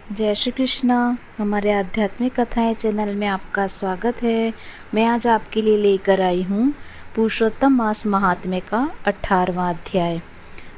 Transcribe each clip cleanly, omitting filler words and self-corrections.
जय श्री कृष्णा। हमारे आध्यात्मिक कथाएं चैनल में आपका स्वागत है। मैं आज आपके लिए लेकर आई हूँ पुरुषोत्तम मास महात्म्य का 18वां अध्याय।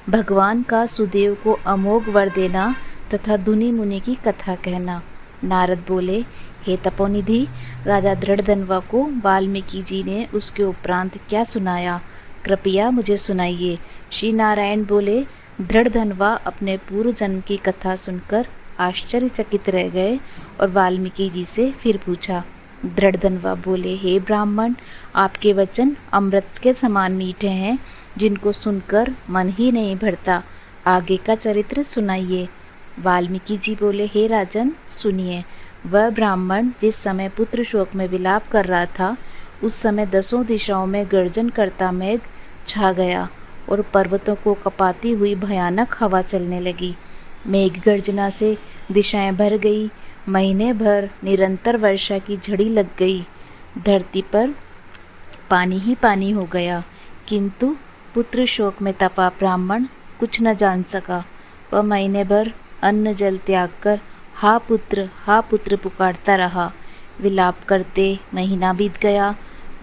भगवान का सुदेव को अमोघ वर देना तथा धुनि मुनि की कथा कहना। नारद बोले, हे तपोनिधि, राजा दृढ़धनवा को वाल्मीकि जी ने उसके उपरांत क्या सुनाया, कृपया मुझे सुनाइए। श्री नारायण बोले, दृढ़धनवा अपने पूर्व जन्म की कथा सुनकर आश्चर्यचकित रह गए और वाल्मीकि जी से फिर पूछा। दृढ़धनवा बोले, हे ब्राह्मण, आपके वचन अमृत के समान मीठे हैं, जिनको सुनकर मन ही नहीं भरता। आगे का चरित्र सुनाइए। वाल्मीकि जी बोले, हे राजन, सुनिए। वह ब्राह्मण जिस समय पुत्र शोक में विलाप कर रहा था, उस समय 10 दिशाओं में गर्जन करता मेघ छा गया और पर्वतों को कपाती हुई भयानक हवा चलने लगी। मेघ गर्जना से दिशाएं भर गई। महीने भर निरंतर वर्षा की झड़ी लग गई। धरती पर पानी ही पानी हो गया, किंतु पुत्र शोक में तपा ब्राह्मण कुछ न जान सका। वह महीने भर अन्न जल त्याग कर हा पुत्र पुकारता रहा। विलाप करते महीना बीत गया।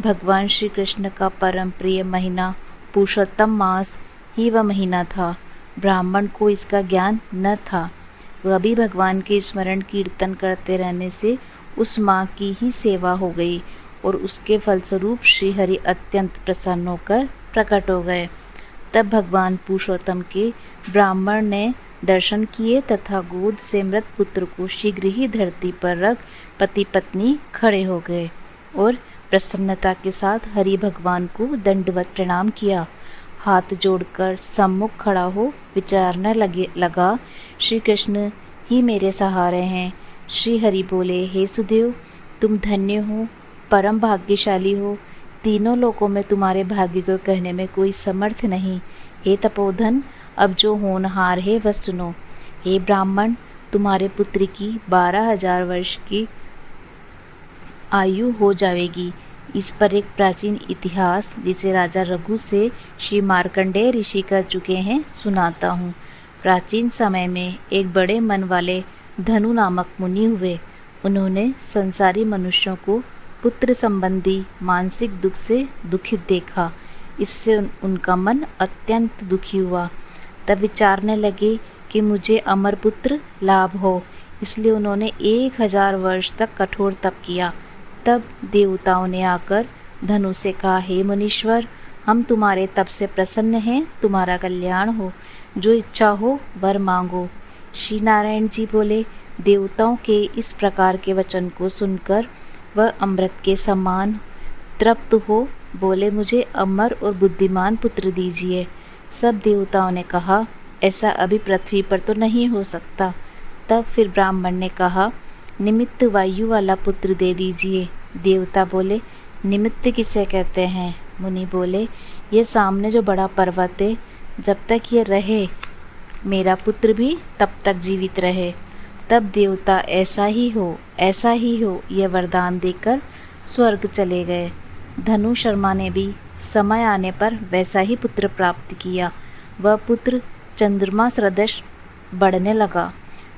भगवान श्री कृष्ण का परम प्रिय महीना पुरुषोत्तम मास ही वह महीना था। ब्राह्मण को इसका ज्ञान न था। वह भी भगवान के स्मरण कीर्तन करते रहने से उस माँ की ही सेवा हो गई और उसके फलस्वरूप श्रीहरि अत्यंत प्रसन्न होकर प्रकट हो गए। तब भगवान पुरुषोत्तम के ब्राह्मण ने दर्शन किए तथा गोद से मृत पुत्र को शीघ्र ही धरती पर रख पति पत्नी खड़े हो गए और प्रसन्नता के साथ हरि भगवान को दंडवत प्रणाम किया। हाथ जोड़कर सम्मुख खड़ा हो विचारने लगा, श्री कृष्ण ही मेरे सहारे हैं। श्री हरि बोले, हे सुदेव, तुम धन्य हो, परम भाग्यशाली हो। तीनों लोकों में तुम्हारे भाग्य को कहने में कोई समर्थ नहीं। हे तपोधन, अब जो होनहार है वह सुनो। हे ब्राह्मण, तुम्हारे पुत्र की 12,000 वर्ष की आयु हो जाएगी। इस पर एक प्राचीन इतिहास, जिसे राजा रघु से श्री मार्कंडेय ऋषि कर चुके हैं, सुनाता हूँ। प्राचीन समय में एक बड़े मन वाले धनु नामक मुनि हुए। उन्होंने संसारी मनुष्यों को पुत्र संबंधी मानसिक दुख से दुखित देखा। इससे उनका मन अत्यंत दुखी हुआ। तब विचारने लगे कि मुझे अमर पुत्र लाभ हो। इसलिए उन्होंने 1000 वर्ष तक कठोर तप किया। तब देवताओं ने आकर धनु से कहा, हे मुनीश्वर, हम तुम्हारे तप से प्रसन्न हैं, तुम्हारा कल्याण हो, जो इच्छा हो वर मांगो। श्री नारायण जी बोले, देवताओं के इस प्रकार के वचन को सुनकर वह अमृत के समान तृप्त हो बोले, मुझे अमर और बुद्धिमान पुत्र दीजिए। सब देवताओं ने कहा, ऐसा अभी पृथ्वी पर तो नहीं हो सकता। तब फिर ब्राह्मण ने कहा, निमित्त वायु वाला पुत्र दे दीजिए। देवता बोले, निमित्त किसे कहते हैं? मुनि बोले, ये सामने जो बड़ा पर्वत है, जब तक ये रहे मेरा पुत्र भी तब तक जीवित रहे। तब देवता ऐसा ही हो यह वरदान देकर स्वर्ग चले गए। धनु शर्मा ने भी समय आने पर वैसा ही पुत्र प्राप्त किया। वह पुत्र चंद्रमा सदृश बढ़ने लगा।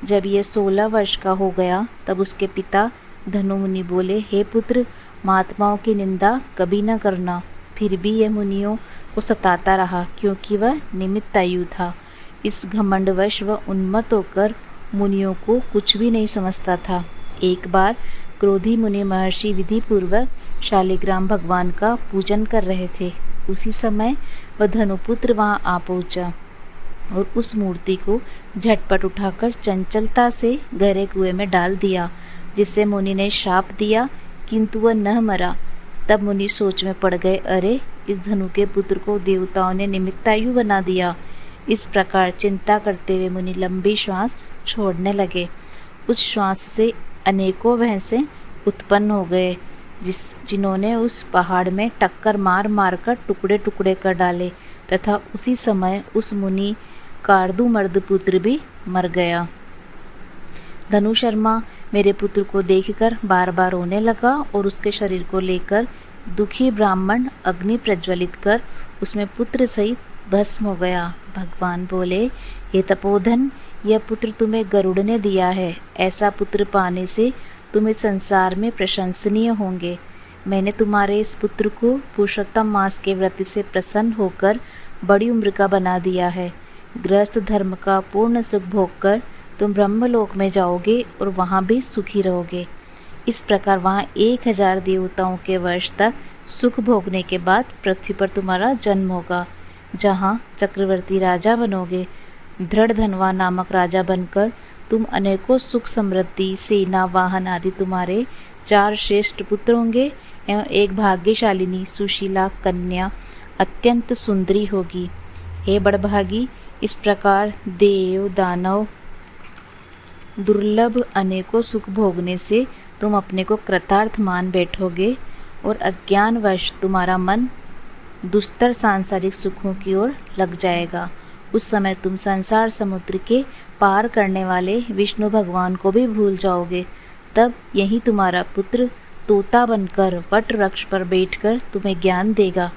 जब ये 16 वर्ष का हो गया, तब उसके पिता धनु मुनि बोले, हे पुत्र, महात्माओं की निंदा कभी न करना। फिर भी यह मुनियों को सताता रहा, क्योंकि वह निमित्त आयु था। इस घमंडवश वह उन्मत्त होकर मुनियों को कुछ भी नहीं समझता था। एक बार क्रोधी मुनि महर्षि विधि पूर्वक शालिग्राम भगवान का पूजन कर रहे थे। उसी समय वह धनुपुत्र वहां आ पहुंचा और उस मूर्ति को झटपट उठाकर चंचलता से गहरे कुएं में डाल दिया, जिससे मुनि ने श्राप दिया, किंतु वह न मरा। तब मुनि सोच में पड़ गए, अरे, इस धनु के पुत्र को देवताओं ने निमित्तायु बना दिया। इस प्रकार चिंता करते हुए मुनि लंबी श्वास छोड़ने लगे। उस श्वास से अनेकों भैंसें उत्पन्न हो गए, जिन्होंने उस पहाड़ में टक्कर मार कर टुकड़े टुकड़े कर डाले, तथा उसी समय उस मुनि कार्दुमर्द पुत्र भी मर गया। धनु शर्मा मेरे पुत्र को देखकर बार बार रोने लगा और उसके शरीर को लेकर दुखी ब्राह्मण अग्नि प्रज्वलित कर उसमें पुत्र सहित भस्म हो गया। भगवान बोले, हे तपोधन, यह पुत्र तुम्हें गरुड़ ने दिया है। ऐसा पुत्र पाने से तुम इस संसार में प्रशंसनीय होंगे। मैंने तुम्हारे इस पुत्र को पुरुषोत्तम मास के व्रत से प्रसन्न होकर बड़ी उम्र का बना दिया है। गृहस्थ धर्म का पूर्ण सुख भोग कर तुम ब्रह्मलोक में जाओगे और वहाँ भी सुखी रहोगे। इस प्रकार वहाँ 1000 देवताओं के वर्ष तक सुख भोगने के बाद पृथ्वी पर तुम्हारा जन्म होगा, जहाँ चक्रवर्ती राजा बनोगे। दृढ़ धनवा नामक राजा बनकर तुम अनेकों सुख समृद्धि सेना वाहन आदि तुम्हारे 4 श्रेष्ठ पुत्र होंगे एवं एक भाग्यशालिनी सुशीला कन्या अत्यंत सुंदरी होगी। हे बड़भागी, इस प्रकार देव दानव दुर्लभ अनेकों सुख भोगने से तुम अपने को कृतार्थ मान बैठोगे और अज्ञानवश तुम्हारा मन दुस्तर सांसारिक सुखों की ओर लग जाएगा। उस समय तुम संसार समुद्र के पार करने वाले विष्णु भगवान को भी भूल जाओगे। तब यही तुम्हारा पुत्र तोता बनकर वट वृक्ष पर बैठकर तुम्हें ज्ञान देगा।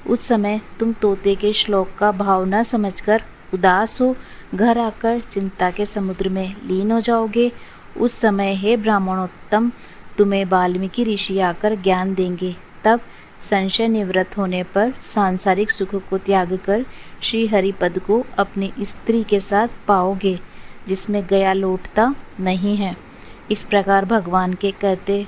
उस समय तुम तोते के श्लोक का भाव न समझकर उदास हो घर आकर चिंता के समुद्र में लीन हो जाओगे। उस समय हे ब्राह्मणोत्तम, तुम्हें वाल्मीकि ऋषि आकर ज्ञान देंगे। तब संशय निवृत्त होने पर सांसारिक सुख को त्याग कर श्री हरिपद को अपनी स्त्री के साथ पाओगे, जिसमें गया लौटता नहीं है। इस प्रकार भगवान के कहते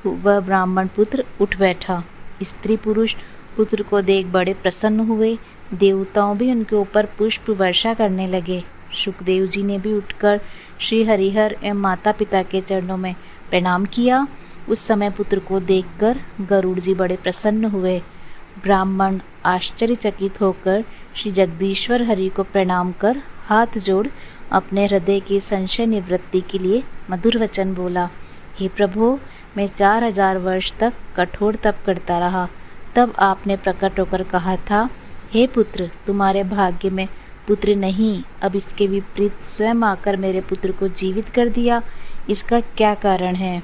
वह ब्राह्मण पुत्र उठ बैठा। स्त्री पुरुष पुत्र को देख बड़े प्रसन्न हुए। देवताओं भी उनके ऊपर पुष्प वर्षा करने लगे। सुखदेव जी ने भी उठकर श्री हरिहर एवं माता पिता के चरणों में प्रणाम किया। उस समय पुत्र को देखकर गरुड़ जी बड़े प्रसन्न हुए। ब्राह्मण आश्चर्यचकित होकर श्री जगदीश्वर हरि को प्रणाम कर हाथ जोड़ अपने हृदय की संशय निवृत्ति के लिए मधुर वचन बोला। हे प्रभु, मैं 4000 वर्ष तक कठोर तप करता रहा। तब आपने प्रकट होकर कहा था, हे पुत्र, तुम्हारे भाग्य में पुत्र नहीं, अब इसके विपरीत स्वयं आकर मेरे पुत्र को जीवित कर दिया। इसका क्या कारण है?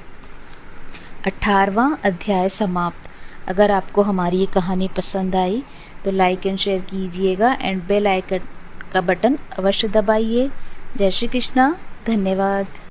18वां अध्याय समाप्त। अगर आपको हमारी ये कहानी पसंद आई तो लाइक एंड शेयर कीजिएगा एंड बेल आइकन का बटन अवश्य दबाइए। जय श्री कृष्णा। धन्यवाद।